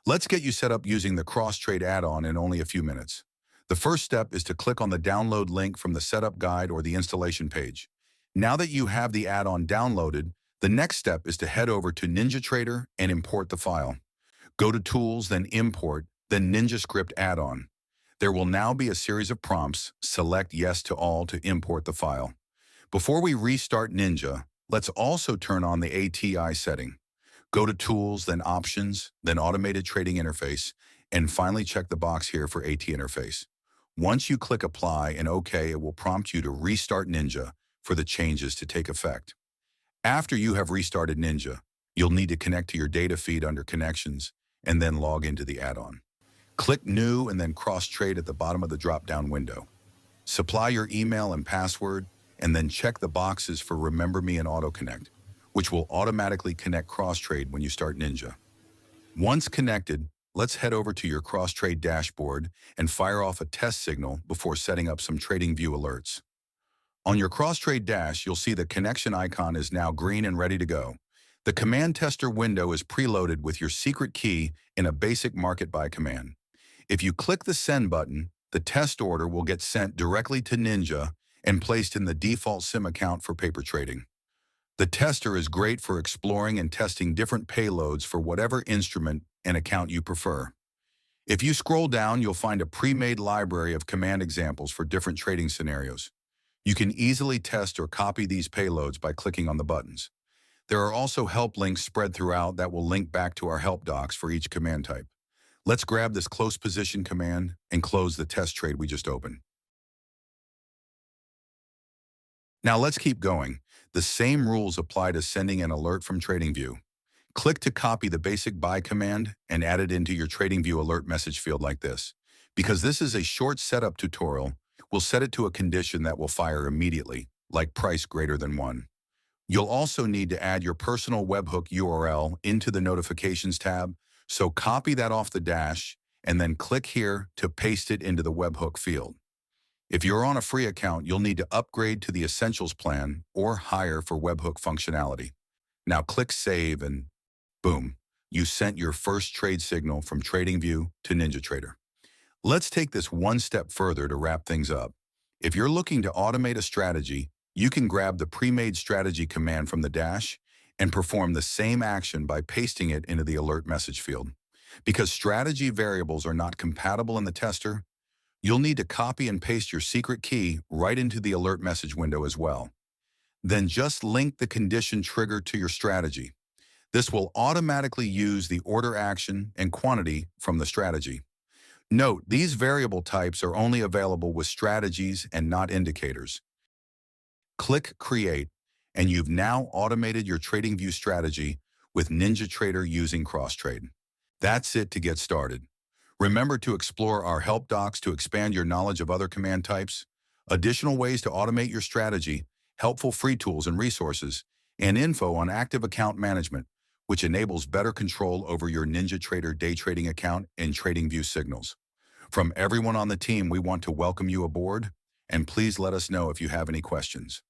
Let's get you set up using the CrossTrade add-on in only a few minutes. The first step is to click on the download link from the setup guide or the installation page. Now that you have the add-on downloaded, the next step is to head over to NinjaTrader and import the file. Go to Tools, then Import, then NinjaScript add-on. There will now be a series of prompts. Select Yes to all to import the file. Before we restart Ninja, let's also turn on the ATI setting. Go to Tools, then Options, then Automated Trading Interface, and finally check the box here for AT Interface. Once you click Apply and OK, it will prompt you to restart Ninja for the changes to take effect. After you have restarted Ninja, you'll need to connect to your data feed under Connections and then log into the add-on. Click New and then CrossTrade at the bottom of the drop-down window. Supply your email and password, and then check the boxes for Remember Me and Auto Connect, which will automatically connect CrossTrade when you start Ninja. Once connected, let's head over to your CrossTrade dashboard and fire off a test signal before setting up some TradingView alerts. On your CrossTrade dash, you'll see the connection icon is now green and ready to go. The command tester window is preloaded with your secret key in a basic market buy command. If you click the Send button, the test order will get sent directly to Ninja and placed in the default SIM account for paper trading. The tester is great for exploring and testing different payloads for whatever instrument and account you prefer. If you scroll down, you'll find a pre-made library of command examples for different trading scenarios. You can easily test or copy these payloads by clicking on the buttons. There are also help links spread throughout that will link back to our help docs for each command type. Let's grab this close position command and close the test trade we just opened. Now let's keep going. The same rules apply to sending an alert from TradingView. Click to copy the basic buy command and add it into your TradingView alert message field like this. Because this is a short setup tutorial, we'll set it to a condition that will fire immediately, like price greater than 1. You'll also need to add your personal webhook URL into the Notifications tab, so copy that off the dash and then click here to paste it into the webhook field. If you're on a free account, you'll need to upgrade to the Essentials plan or higher for webhook functionality. Now click Save and boom, you sent your first trade signal from TradingView to NinjaTrader. Let's take this one step further to wrap things up. If you're looking to automate a strategy, you can grab the pre-made strategy command from the dash and perform the same action by pasting it into the alert message field. Because strategy variables are not compatible in the tester, you'll need to copy and paste your secret key right into the alert message window as well. Then just link the condition trigger to your strategy. This will automatically use the order action and quantity from the strategy. Note, these variable types are only available with strategies and not indicators. Click Create, and you've now automated your TradingView strategy with NinjaTrader using CrossTrade. That's it to get started. Remember to explore our help docs to expand your knowledge of other command types, additional ways to automate your strategy, helpful free tools and resources, and info on active account management, which enables better control over your NinjaTrader day trading account and TradingView signals. From everyone on the team, we want to welcome you aboard, and please let us know if you have any questions.